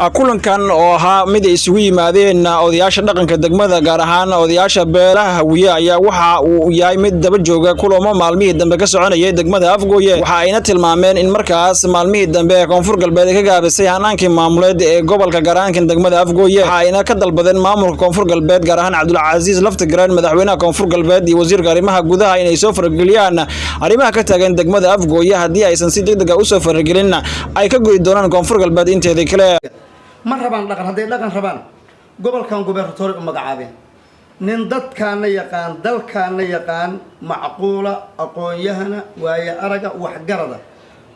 kulankan oo ahaa mid ay isugu yimaadeen odayaasha dhaqanka degmada gaar ahaan odayaasha beelaha Hawiye ayaa waxa uu yahay mid daba jooga kulamo maalmihii dambe ka soconayay degmada Afgooye waxa ayna tilmaameen in markaas maalmihii dambe Koonfur Galbeed ka gaabisay hanaankii maamuleed ee gobolka Garaanka degmada Afgooye waxa ayna ka dalbadeen maamulka Koonfur Galbeed gaar ahaan Cabdulcasiis Laftigraan madaxweynaha Koonfur Galbeed iyo wasiirka arrimaha gudaha inay soo farageliyaan arrimaha ka taagan degmada Afgooye hadii aysan si degdeg ah u soo faragelin ay ka go'ay doonaan Koonfur Galbeed inteeda kale ma rabaan dhaqan haday dhaqan rabaan gobolkan gubernatoriga u magacaabeen nin dadkaana yaqaan dalkaana yaqaan macquula aqoon-yahana waaye araga wax garada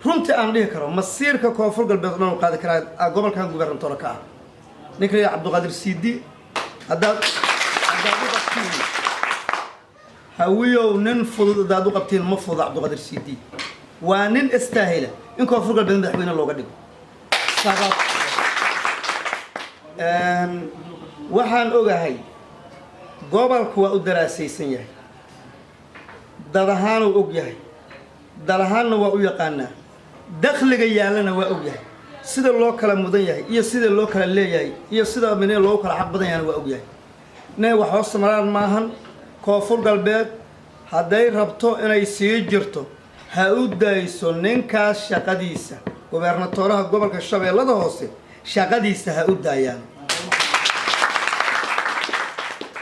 runtii aan dhihi karo masiirka Koonfur Galbeed oo qaadi kara gobolkan gubernatoriga ka ninka Cabdulqaadir Siidi hadaad hawiyo nin fudud dad u qabteen ma fudud Cabdulqaadir Siidi waa nin istaahila in Koonfur Galbeed madaxweyne looga dhigo sabab waxaan ogahay gobolku waa u daraasaysan yahay dad ahaan uu og yahay dal ahaanna waa u yaqaanaa dakhliga yaalana waa og yahay sida loo kala mudan yahay iyo sida loo kala leeyahay iyo sida minee loo kala xaq badan yahay waa og yahay nee wax hoos maraan maahan Koonfur Galbeed haday rabto inay sii jirto ha u dayso ninkaas shaqadiisa gobernatoraha gobolka Shabeellada Hoose shaqadiisa ha u daayaan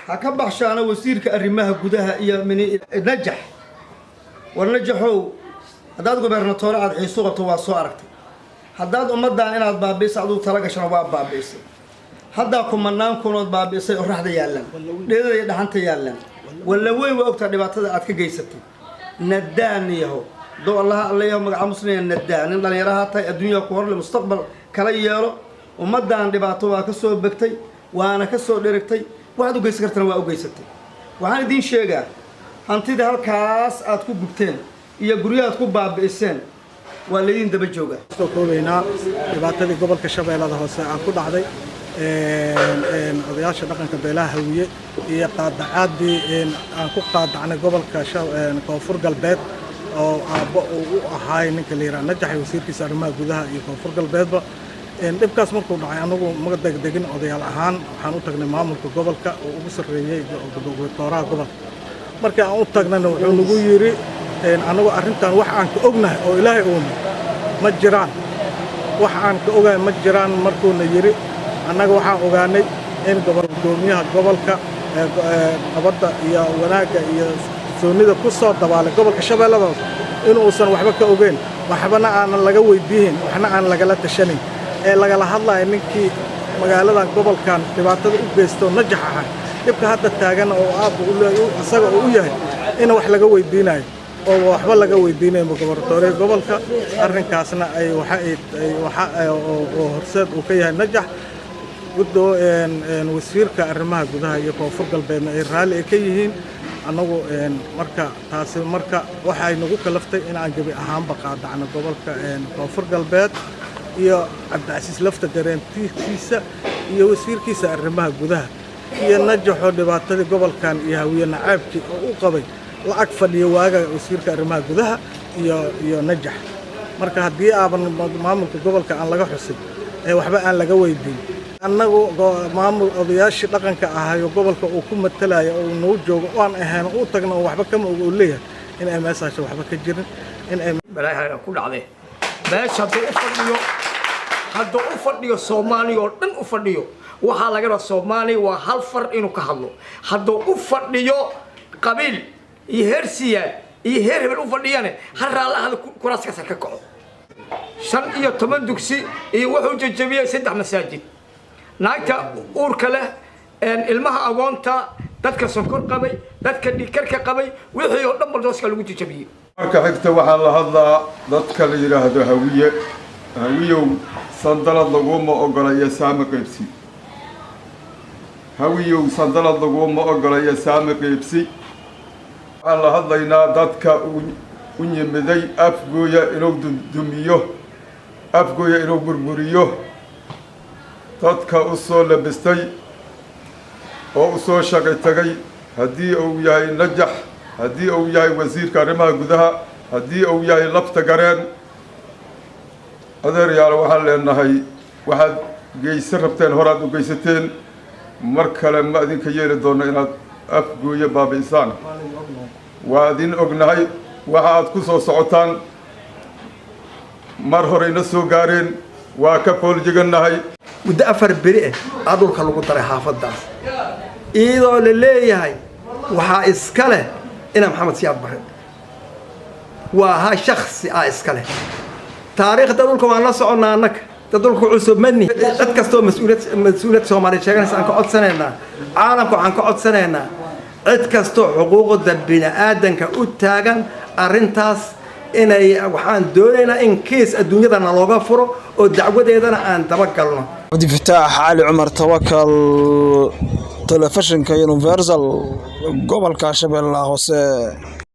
ha ka baxshaana wasiirka arrimaha gudaha iyo najax warnajaxow hadaad gobernator aad xiiso qabto waa soo aragtay hadaad ummadaan inaad baabiisay aduu tala gashan waa baabiisay hadaa kumanaan kunood baabiisay oo raxda yaalan dheedada iyo dhaxanta yaalan walla weyn waa ogtaa dhibaatada aad ka geysatay nadaan yaho doo Allah allaha magaca muslimin nadaan in dhalinyaraha tahay adduunka ku hor le mustaqbal kala yeelo ummadaan dhibaato waa ka soo bagtay waana ka soo dheregtay waxaad u geysan kartaan waa u geysatay waxaan idin sheegaa hantida halkaas aad ku gubteen iyo guryaha ku baabi'iseen waa leedin daba jooga soo koobayna dhibaatadii gobolka Shabeellada Hoose aan ku dhacday odayaasha dhaqanka beelaha Hawiye iyo qaadacaadii aan ku qaadacnay gobolka Koonfur Galbeed oo aabbo uu ahaay ninka leeyahay najax wasiirkiisa arrimaha gudaha iyo Koonfur Galbeedba dhibkaas markuu dhacay anagu ma degdegin odayaal ahaan waxaan u tagnay maamulka gobolka oo ugu sareeyay gobernatoraha gobolka markii aan u tagnayna wuxuu nagu yiri anagu arrintan wax aan ka ognahay oo Ilaahay uu ma jiraan wax aan ka ogahay ma jiraan markuu na yiri anaga waxaan ogaanay in gobernatoraha gobolka nabadda iyo wanaaga iyo soonida ku soo dabaalay gobolka Shabeellada Hoose inuusan waxba ka ogeyn waxbana aan laga weydiin waxna aan laga la tashanin ee laga la hadlayo ninkii magaaladan gobolkan dhibaatada u geysto najax ah dibka hadda taagan oo aab u leeyahay asaga u yahay in wax laga weydiinayo oo waxba laga weydiinayo gobolka gobolka arrinkaasna ay waxa oo horseed uu ka yahay najax gudo wasiirka arrimaha gudaha iyo Koonfur Galbeedna ay raali ka yihiin anagu marka taasi marka waxay nagu kalaftay in aan gabi ahaan baqaadacno gobolka Koonfur Galbeed iyo Cabdulcasiis Laftigraan tiisa iyo wasiirkiisa arrimaha gudaha iyo najaxo dhibaatadii gobolkan iyo Hawiye nacaabkii oo u qabay lacag fadhiyo waaga wasiirka arrimaha gudaha iyo najax marka hadii aaban maamulka gobolka aan laga xusin waxba aan laga weydiin annagu maamul odayaashii dhaqanka ahayo gobolka uu ku matalay oo noo joogo oo aan ahayn oo tagno waxba kama og leeyahay in ay meeshaas waxba ka jirin in ay balaaha ku dhacday meesha hadda u fadhiyo Soomaaliya oo dhan u fadhiyo waxa laga rabaa Soomaaliya waa hal far inuu ka hadlo hadda u fadhiyo qabiil iyo heersiya iyo heer hebel u fadhiyane har raalaha kuraaska ka kaco 15 dugsi iyo wuxuu jajabiyay 3 masaajid naagta uurka leh ilmaha agoonta dadka sonkor qabay dadka dhikarka qabay wixii oo dhan baldooska lagu jajabiyay marka xigta waxa la hadlaa dadka la yiraahdo hawiyow sandalad laguma ogolaya saama qaybsi hawiyow sandalad laguma ogolaya saama qaybsi waxaan la hadlaynaa dadka u yimiday Afgooye inuu dumiyo Afgooye inuu burburiyo dadka u soo labistay oo u soo shaqay tagay hadii uu yahay najax hadii uu yahay wasiirka arrimaha gudaha hadii uu yahay Laftigraan adeer yaal waxaan leenahay waxaad geysan rabteen horaad u geysateen mar kale ma idinka yeeli doono inaad afgooye baabi'isaan waa idin ognahay waxa aad ku soo socotaan mar horeyna soo gaareen waa ka fooljigannahay muddo 4 beri ah dhulka lagu daray xaafadaas iyadoo la leeyahay waxaa iska leh ina Maxamed Siyaad Barre waa ha shakhsi iska leh taariikhda dhulka waan la soconaa annaka dadulku cusub madni dad kastoo mas'uuliyad Soomaaliyeed sheeganaysa aan ka codsanayna caalamku aan ka codsanayna cid kastoo xuquuqda bini'aadanka u taagan arintaas inay waxaan doonaynaa in kiis adduunyada looga furo oo dacwadeedana aan daba galno Abdi Fataax Ali Umar Tawakkal Telefishinka Universal gobolka Shabeellaha Hoose